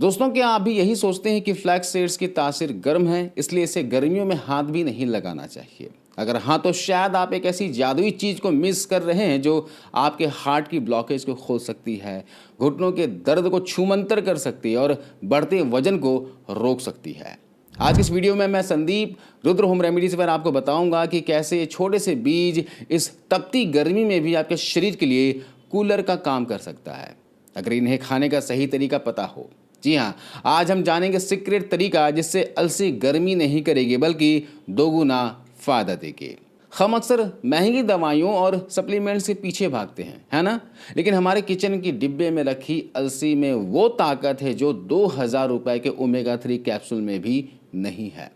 दोस्तों, क्या आप भी यही सोचते हैं कि फ्लैक्स सीड्स की तासीर गर्म है, इसलिए इसे गर्मियों में हाथ भी नहीं लगाना चाहिए? अगर हाँ, तो शायद आप एक ऐसी जादुई चीज़ को मिस कर रहे हैं जो आपके हार्ट की ब्लॉकेज को खोल सकती है, घुटनों के दर्द को छूमंतर कर सकती है और बढ़ते वजन को रोक सकती है। आज की इस वीडियो में मैं संदीप रुद्र होम रेमेडीज पर आपको बताऊंगा कि कैसे ये छोटे से बीज इस तपती गर्मी में भी आपके शरीर के लिए कूलर का काम कर सकता है, अगर इन्हें खाने का सही तरीका पता हो। जी हाँ, आज हम जानेंगे सीक्रेट तरीका जिससे अलसी गर्मी नहीं करेगी बल्कि दोगुना फायदा देगी। हम अक्सर महंगी दवाइयों और सप्लीमेंट्स के पीछे भागते हैं, है ना? लेकिन हमारे किचन की डिब्बे में रखी अलसी में वो ताकत है जो 2000 रुपए के ओमेगा 3 कैप्सूल में भी नहीं है।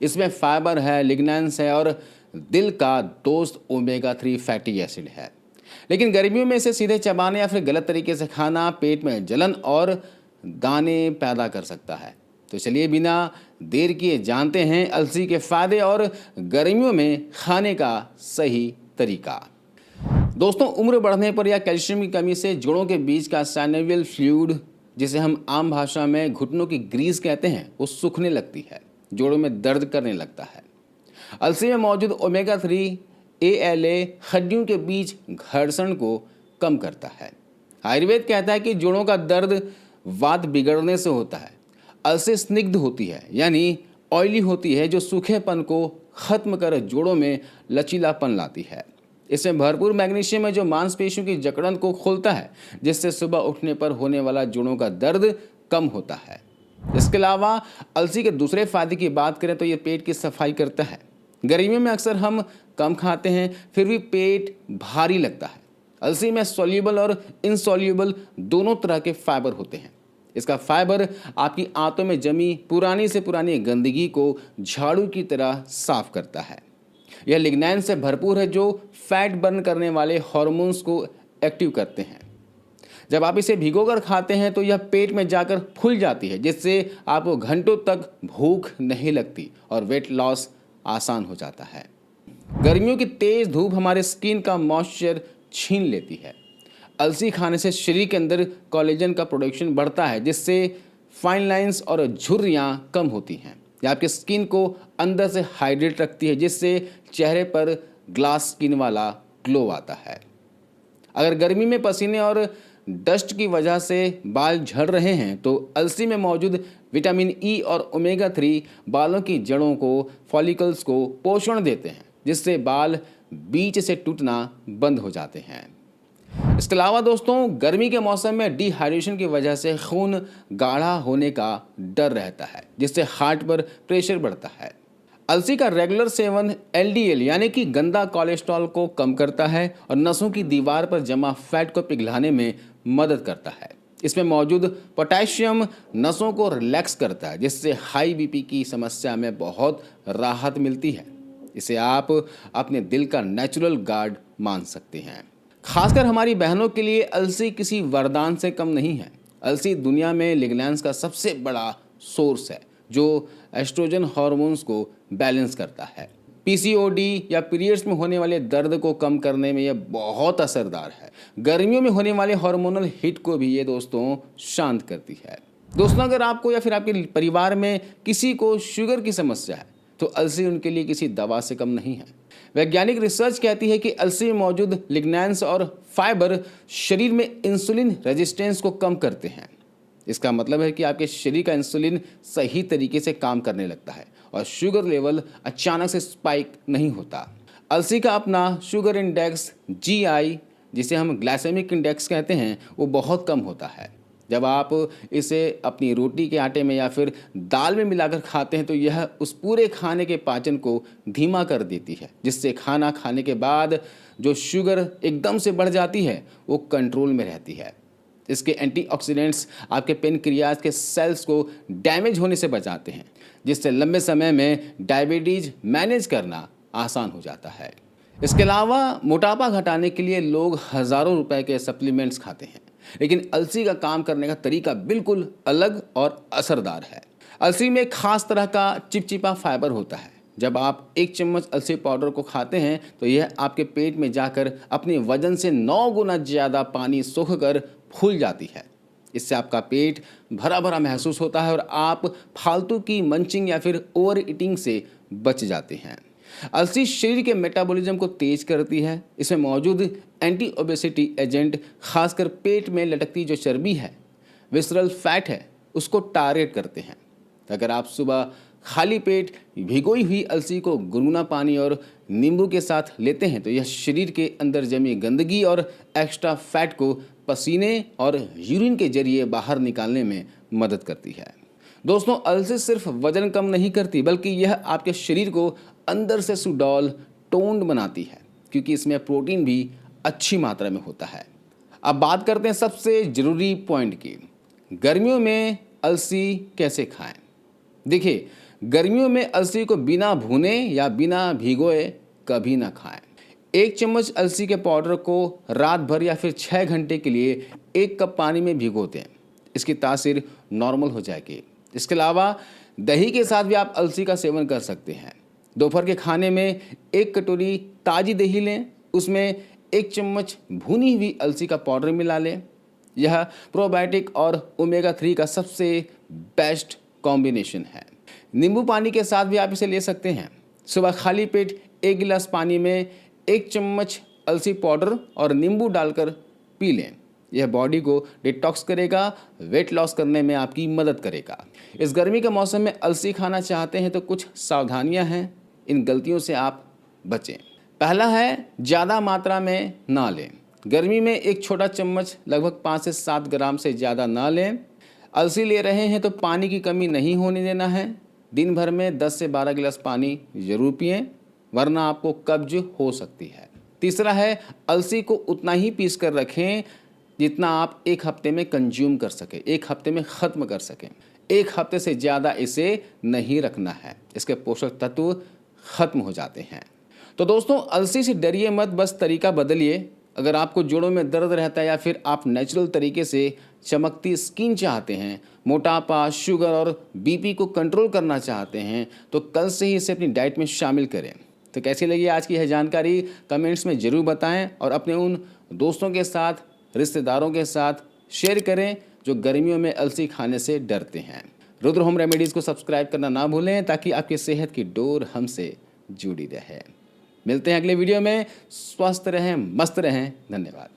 इसमें फाइबर है, लिग्नेंस है और दिल का दोस्त ओमेगा 3 फैटी एसिड है। लेकिन गर्मियों में इसे सीधे चबाने या फिर गलत तरीके से खाना पेट में जलन और दाने पैदा कर सकता है। तो चलिए बिना देर किए जानते हैं अलसी के फायदे और गर्मियों में खाने का सही तरीका। दोस्तों, उम्र बढ़ने पर या कैल्शियम की कमी से जोड़ों के बीच का साइनोवियल फ्लूइड, जिसे हम आम भाषा में घुटनों की ग्रीस कहते हैं, वो सूखने लगती है, जोड़ों में दर्द करने लगता है। अलसी में मौजूद ओमेगा 3 ALA हड्डियों के बीच घर्षण को कम करता है। आयुर्वेद कहता है कि जोड़ों का दर्द वात बिगड़ने से होता है। अलसी स्निग्ध होती है, यानी ऑयली होती है, जो सूखेपन को खत्म कर जोड़ों में लचीलापन लाती है। इसमें भरपूर मैग्नीशियम है जो मांसपेशियों की जकड़न को खोलता है, जिससे सुबह उठने पर होने वाला जोड़ों का दर्द कम होता है। इसके अलावा अलसी के दूसरे फायदे की बात करें तो ये पेट की सफाई करता है। गर्मियों में अक्सर हम कम खाते हैं फिर भी पेट भारी लगता है। अलसी में सॉल्युबल और इनसॉल्युबल दोनों तरह के फाइबर होते हैं। इसका फाइबर आपकी आंतों में जमी पुरानी से पुरानी गंदगी को झाड़ू की तरह साफ करता है। यह लिग्नैन से भरपूर है जो फैट बर्न करने वाले हार्मोन्स को एक्टिव करते हैं। जब आप इसे भिगोकर खाते हैं तो यह पेट में जाकर फूल जाती है, जिससे आपको घंटों तक भूख नहीं लगती और वेट लॉस आसान हो जाता है। गर्मियों की तेज धूप हमारे स्किन का मॉइस्चर छीन लेती है। अलसी खाने से शरीर के अंदर कोलेजन का प्रोडक्शन बढ़ता है, जिससे फाइन लाइंस और झुर्रियाँ कम होती हैं। यह आपके स्किन को अंदर से हाइड्रेट रखती है, जिससे चेहरे पर ग्लास स्किन वाला ग्लो आता है। अगर गर्मी में पसीने और डस्ट की वजह से बाल झड़ रहे हैं तो अलसी में मौजूद विटामिन ई और ओमेगा 3 बालों की जड़ों को, फॉलिकल्स को पोषण देते हैं, जिससे बाल बीच से टूटना बंद हो जाते हैं। इसके अलावा दोस्तों, गर्मी के मौसम में डिहाइड्रेशन की वजह से खून गाढ़ा होने का डर रहता है, जिससे हार्ट पर प्रेशर बढ़ता है। अलसी का रेगुलर सेवन LDL यानी कि गंदा कोलेस्ट्रॉल को कम करता है और नसों की दीवार पर जमा फैट को पिघलाने में मदद करता है। इसमें मौजूद पोटेशियम नसों को रिलैक्स करता है, जिससे हाई BP की समस्या में बहुत राहत मिलती है। इसे आप अपने दिल का नेचुरल गार्ड मान सकते हैं। खासकर हमारी बहनों के लिए अलसी किसी वरदान से कम नहीं है। अलसी दुनिया में लिग्नैंस का सबसे बड़ा सोर्स है जो एस्ट्रोजन हार्मोन्स को बैलेंस करता है। PCOD या पीरियड्स में होने वाले दर्द को कम करने में यह बहुत असरदार है। गर्मियों में होने वाले हार्मोनल हिट को भी ये दोस्तों शांत करती है। दोस्तों, अगर आपको या फिर आपके परिवार में किसी को शुगर की समस्या है तो अलसी उनके लिए किसी दवा से कम नहीं है। वैज्ञानिक रिसर्च कहती है कि अलसी में मौजूद लिग्नैंस और फाइबर शरीर में इंसुलिन रेजिस्टेंस को कम करते हैं। इसका मतलब है कि आपके शरीर का इंसुलिन सही तरीके से काम करने लगता है और शुगर लेवल अचानक से स्पाइक नहीं होता। अलसी का अपना शुगर इंडेक्स GI, जिसे हम ग्लाइसेमिक इंडेक्स कहते हैं, वो बहुत कम होता है। जब आप इसे अपनी रोटी के आटे में या फिर दाल में मिलाकर खाते हैं तो यह उस पूरे खाने के पाचन को धीमा कर देती है, जिससे खाना खाने के बाद जो शुगर एकदम से बढ़ जाती है वो कंट्रोल में रहती है। इसके एंटीऑक्सीडेंट्स आपके पेनक्रियाज के सेल्स को डैमेज होने से बचाते हैं, जिससे लंबे समय में डायबिटीज मैनेज करना आसान हो जाता है। इसके अलावा मोटापा घटाने के लिए लोग हज़ारों रुपए के सप्लीमेंट्स खाते हैं, लेकिन अलसी का काम करने का तरीका बिल्कुल अलग और असरदार है। अलसी में एक खास तरह का चिपचिपा फाइबर होता है। जब आप 1 चम्मच अलसी पाउडर को खाते हैं तो यह आपके पेट में जाकर अपने वजन से 9 गुना ज़्यादा पानी सोखकर फूल जाती है। इससे आपका पेट भरा भरा महसूस होता है और आप फालतू की मंचिंग या फिर ओवर ईटिंग से बच जाते हैं। अलसी शरीर के मेटाबॉलिज्म को तेज करती है। इसमें मौजूद एंटी ओबेसिटी एजेंट खासकर पेट में लटकती जो चर्बी है, विसरल फैट है, उसको टारगेट करते हैं। अगर आप सुबह खाली पेट भिगोई हुई अलसी को गुनगुना पानी और नींबू के साथ लेते हैं तो यह शरीर के अंदर जमी गंदगी और एक्स्ट्रा फैट को पसीने और यूरिन के जरिए बाहर निकालने में मदद करती है। दोस्तों, अलसी सिर्फ वजन कम नहीं करती बल्कि यह आपके शरीर को अंदर से सुडौल टोन्ड बनाती है, क्योंकि इसमें प्रोटीन भी अच्छी मात्रा में होता है। अब बात करते हैं सबसे ज़रूरी पॉइंट की, गर्मियों में अलसी कैसे खाएं। देखिए, गर्मियों में अलसी को बिना भुने या बिना भिगोए कभी ना खाएं। 1 चम्मच अलसी के पाउडर को रात भर या फिर 6 घंटे के लिए 1 कप पानी में भिगो दें। इसकी तासीर नॉर्मल हो जाएगी। इसके अलावा दही के साथ भी आप अलसी का सेवन कर सकते हैं। दोपहर के खाने में 1 कटोरी ताज़ी दही लें, उसमें 1 चम्मच भुनी हुई अलसी का पाउडर मिला लें। यह प्रोबायोटिक और ओमेगा 3 का सबसे बेस्ट कॉम्बिनेशन है। नींबू पानी के साथ भी आप इसे ले सकते हैं। सुबह खाली पेट 1 गिलास पानी में 1 चम्मच अलसी पाउडर और नींबू डालकर पी लें। यह बॉडी को डिटॉक्स करेगा, वेट लॉस करने में आपकी मदद करेगा। इस गर्मी के मौसम में अलसी खाना चाहते हैं तो कुछ सावधानियां हैं, इन गलतियों से आप बचें। पहला है, ज़्यादा मात्रा में ना लें। गर्मी में 1 छोटा चम्मच लगभग 5 से 7 ग्राम से ज़्यादा ना लें। अलसी ले रहे हैं तो पानी की कमी नहीं होने देना है। दिन भर में 10 से 12 गिलास पानी जरूर पिएं, वरना आपको कब्ज हो सकती है। तीसरा है, अलसी को उतना ही पीस कर रखें जितना आप 1 हफ्ते में कंज्यूम कर सकें, 1 हफ्ते में ख़त्म कर सकें। 1 हफ्ते से ज़्यादा इसे नहीं रखना है, इसके पोषक तत्व खत्म हो जाते हैं। तो दोस्तों, अलसी से डरिए मत, बस तरीका बदलिए। अगर आपको जोड़ों में दर्द रहता है या फिर आप नेचुरल तरीके से चमकती स्किन चाहते हैं, मोटापा, शुगर और बीपी को कंट्रोल करना चाहते हैं, तो कल से ही इसे अपनी डाइट में शामिल करें। तो कैसी लगी आज की यह जानकारी, कमेंट्स में ज़रूर बताएं और अपने उन दोस्तों के साथ, रिश्तेदारों के साथ शेयर करें जो गर्मियों में अलसी खाने से डरते हैं। रुद्र होम रेमेडीज़ को सब्सक्राइब करना ना भूलें ताकि आपकी सेहत की डोर हमसे जुड़ी रहे। मिलते हैं अगले वीडियो में। स्वस्थ रहें, मस्त रहें। धन्यवाद।